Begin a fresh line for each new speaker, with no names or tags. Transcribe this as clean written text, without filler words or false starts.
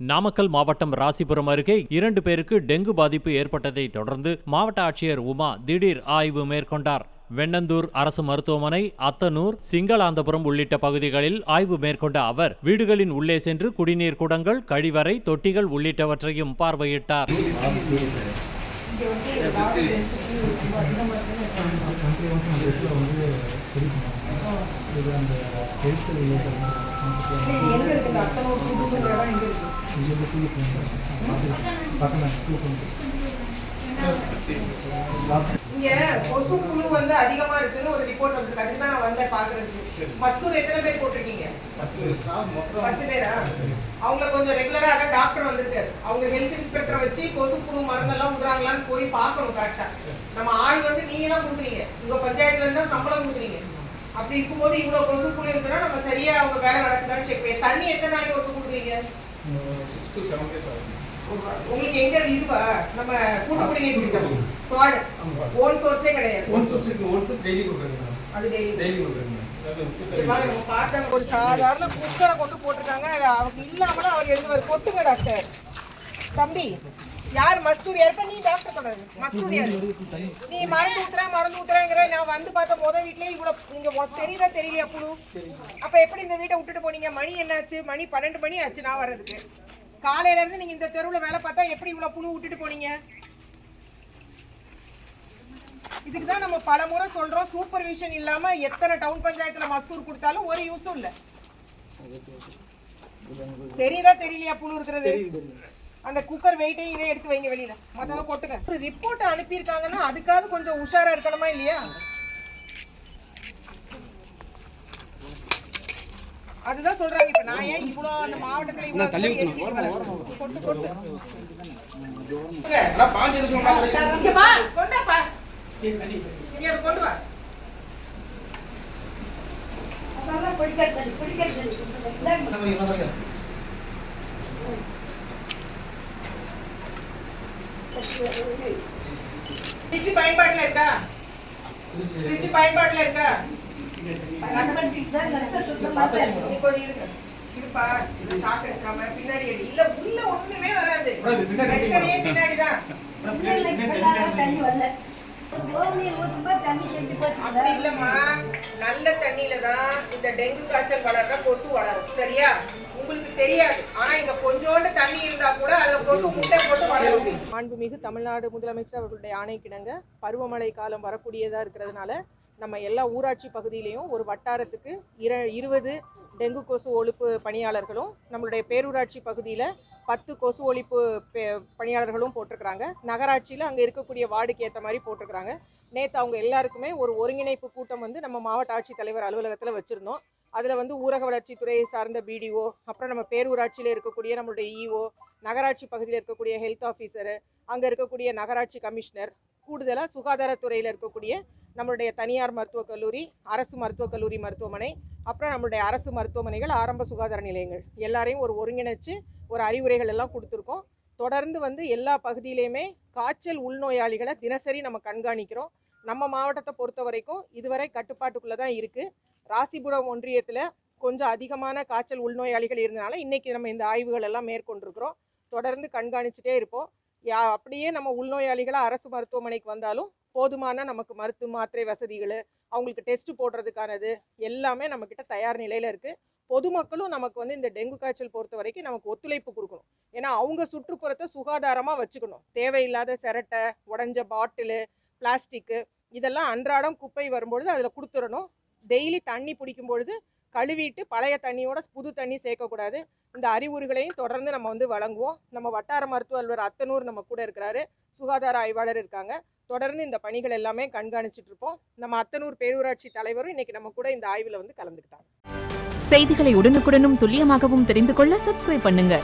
நாமக்கல் மாவட்டம் ராசிபுரம் அருகே 2 பேருக்கு டெங்கு பாதிப்பு ஏற்பட்டதை தொடர்ந்து மாவட்ட ஆட்சியர் உமா திடீர் ஆய்வு மேற்கொண்டார். வெண்ணந்தூர் அரசு மருத்துவமனை, அத்தனூர், சிங்களாந்தபுரம் உள்ளிட்ட பகுதிகளில் ஆய்வு மேற்கொண்ட அவர் வீடுகளின் உள்ளே சென்று குடிநீர் குடங்கள், கழிவறை, தொட்டிகள் உள்ளிட்டவற்றையும் பார்வையிட்டார்.
இங்க கொசு புழு வந்து அதிகமா இருக்குன்னு ஒரு ரிப்போர்ட் வந்திருக்கு. அதுதான் நான் வந்தேன் பாக்குறதுக்கு. மஸ்தூர் எத்தனை பேர் போட்டிருக்கீங்க? 10 பேரா? அவங்க கொஞ்சம் ரெகுலரா டாக்டர் வந்திருக்காரு. அவங்க ஹெல்த் இன்ஸ்பெக்டரை வச்சு கொசு புழு மருந்தெல்லாம் விடுறாங்களான்னு போய் பார்க்கணும் கரெக்டா. நம்ம ஆள் வந்து நீங்க தான் கொடுக்குறீங்க, உங்க பஞ்சாயத்துல இருந்தா சம்பளம் கொடுக்குறீங்க. அப்படி இருக்கும்போது இவ்வளவு கொசு புழு இருக்குன்னா நம்ம சரியா அவங்க வேலை நடக்குதான்னு செக் பண்ணி தண்ணி எத்தனை நாளைக்கு ஒத்து கொடுக்குறீங்க?
6 to 7 days ஆகும்.
உங்களுக்கு எங்க இதுவா நம்ம கூட்டு குடிநீர் திட்டம் கார்டு ஓன் சோர்ஸே கிடையாது.
ஓன் சோர்ஸ் இருக்கு. ஓன் சோர்ஸ் டெய்லி கொடுக்குறீங்க.
அது டெய்லி
கொடுக்குறீங்க.
நம்ம பார்த்தாங்க ஒரு சாதாரண குக்கரை கொண்டு போட்டிருக்காங்க. அவங்க இல்லாமல அவர் எழுதுவார். கொட்டுங்க டாக்டர். தம்பி யார் மஸ்தூர் ஏற்ப நீ டாக்டர் சொல்றது மஸ்தூர் யார்? நீ மருந்து ஊத்துறேங்கிற. நான் வந்து பார்த்த முதல் வீட்லயே இவ்வளவு நீங்க தெரியுதா தெரியலையா புழு? அப்ப எப்படி இந்த வீட்டை விட்டுட்டு போனீங்க? மணி என்னாச்சு? மணி 12 மணி ஆச்சு நான் வர்றதுக்கு. காலையில இருந்து நீங்க இந்த தெருவுல வேலை பார்த்தா எப்படி இவ்வளவு புழு விட்டுட்டு போனீங்க? இதுக்குதான் நம்ம பல முறை சொல்றோம், சூப்பர்விஷன் இல்லாம எத்தனை டவுன் பஞ்சாயத்துல மஸ்தூர் கொடுத்தாலும் ஒரு யூஸும் இல்ல. தெரியுதா தெரியலையா புழு இருக்கிறது? அந்த குக்கர் வெயிட்டையும் இதே எடுத்து வைங்க வெளியில, மத்தத கொட்டுங்க. ஒரு ரிப்போர்ட் அனுப்பியிருக்காங்கன்னா அதுக்காக கொஞ்சம் உஷாரா இருக்கணுமா இல்லையா? அதுதான் சொல்றாங்க. இப்ப நான் ஏன் இவ்வளோ அந்த மாவட்டத்துல இவ்வளோ கொண்டு கொண்டு
நான் 5 நிமிஷம்
இங்க வா கொண்டாப்பா. நீ அதை கொண்டு வா. ஃப்ரிட்ஜ் பயன்பாட்டுல இருக்கா? ஃப்ரிட்ஜ் பயன்பாட்டுல இருக்கா? பின்னாடி இல்ல உள்ள ஒண்ணுமே வராது. பிரச்சனையே பின்னாடிதான். அப்படி இல்லம்மா, நல்ல தண்ணியில தான் இந்த டெங்கு காய்ச்சல் வளர்ற கொசு வளரும். சரியா? உங்களுக்கு தெரியாது. ஆனா இந்த கொஞ்சோண்டு தண்ணி இருந்தா கூட அதுல கொசு முட்டை போட்டு வளரும். மாண்புமிகு தமிழ்நாடு முதலமைச்சர் அவர்களுடைய ஆணைக்கிணங்க பருவமழை காலம் வரக்கூடியதா இருக்கிறதுனால நம்ம எல்லா ஊராட்சி பகுதியிலையும் ஒரு வட்டாரத்துக்கு 20 டெங்கு கொசு ஒழிப்பு பணியாளர்களும், நம்மளுடைய பேரூராட்சி பகுதியில் 10 கொசு ஒழிப்பு பணியாளர்களும் போட்டிருக்கிறாங்க. நகராட்சியில் அங்கே இருக்கக்கூடிய வார்டுக்கு ஏற்ற மாதிரி போட்டிருக்கிறாங்க. நேற்று அவங்க எல்லாருக்குமே ஒரு ஒருங்கிணைப்பு கூட்டம் வந்து நம்ம மாவட்ட ஆட்சித்தலைவர் அலுவலகத்தில் வச்சுருந்தோம். அதில் வந்து ஊரக வளர்ச்சித்துறையை சார்ந்த பிடிஓ, அப்புறம் நம்ம பேரூராட்சியில் இருக்கக்கூடிய நம்மளுடைய இஓ, நகராட்சி பகுதியில் இருக்கக்கூடிய ஹெல்த் ஆஃபீஸரு, அங்கே இருக்கக்கூடிய நகராட்சி கமிஷனர், கூடுதலாக சுகாதாரத்துறையில் இருக்கக்கூடிய நம்மளுடைய தனியார் மருத்துவக் கல்லூரி, அரசு மருத்துவக் கல்லூரி மருத்துவமனை, அப்புறம் நம்மளுடைய அரசு மருத்துவமனைகள், ஆரம்ப சுகாதார நிலையங்கள் எல்லாரையும் ஒரு ஒருங்கிணைச்சு ஒரு அறிவுரைகள் எல்லாம் கொடுத்துருக்கோம். தொடர்ந்து வந்து எல்லா பகுதியிலையுமே காய்ச்சல் உள்நோயாளிகளை தினசரி நம்ம கண்காணிக்கிறோம். நம்ம மாவட்டத்தை பொறுத்த வரைக்கும் இதுவரை கட்டுப்பாட்டுக்குள்ளே தான் இருக்குது. ராசிபுரம் ஒன்றியத்தில் கொஞ்சம் அதிகமான காய்ச்சல் உள்நோயாளிகள் இருந்தனால இன்றைக்கி நம்ம இந்த ஆய்வுகள் எல்லாம் மேற்கொண்டிருக்கிறோம். தொடர்ந்து கண்காணிச்சுட்டே இருப்போம். அப்படியே நம்ம உள்நோயாளிகளை அரசு மருத்துவமனைக்கு வந்தாலும் போதுமான நமக்கு மருத்துவ மாத்திரை வசதிகள், அவங்களுக்கு டெஸ்ட் போடுறதுக்கானது எல்லாமே நம்மக்கிட்ட தயார் நிலையில் இருக்குது. பொதுமக்களும் நமக்கு வந்து இந்த டெங்கு காய்ச்சல் பொறுத்த வரைக்கும் நமக்கு ஒத்துழைப்பு கொடுக்கணும். ஏன்னா அவங்க சுற்றுப்புறத்தை சுகாதாரமாக வச்சுக்கணும். தேவையில்லாத சிரட்டை, உடஞ்ச பாட்டிலு, பிளாஸ்டிக்கு இதெல்லாம் அன்றாடம் குப்பை வரும்பொழுது அதில் கொடுத்துடணும். டெய்லி தண்ணி பிடிக்கும் பொழுது கழுவிட்டு பழைய தண்ணியோட புது தண்ணி சேர்க்கக்கூடாது. இந்த அறிவுரைகளையும் தொடர்ந்து நம்ம வந்து வழங்குவோம். நம்ம வட்டார மருத்துவ அலுவலர் அத்தனூர் நம்ம கூட இருக்கிறாரு, சுகாதார ஆய்வாளர் இருக்காங்க. தொடர்ந்து இந்த பணிகள் எல்லாமே கண்காணிச்சுட்டு இருப்போம். நம்ம அத்தனூர் பேரூராட்சி தலைவரும் இன்னைக்கு நம்ம கூட இந்த ஆய்வில் வந்து கலந்துக்கிட்டாங்க.
செய்திகளை உடனுக்குடனும் துல்லியமாகவும் தெரிந்து கொள்ள சப்ஸ்கிரைப் பண்ணுங்க.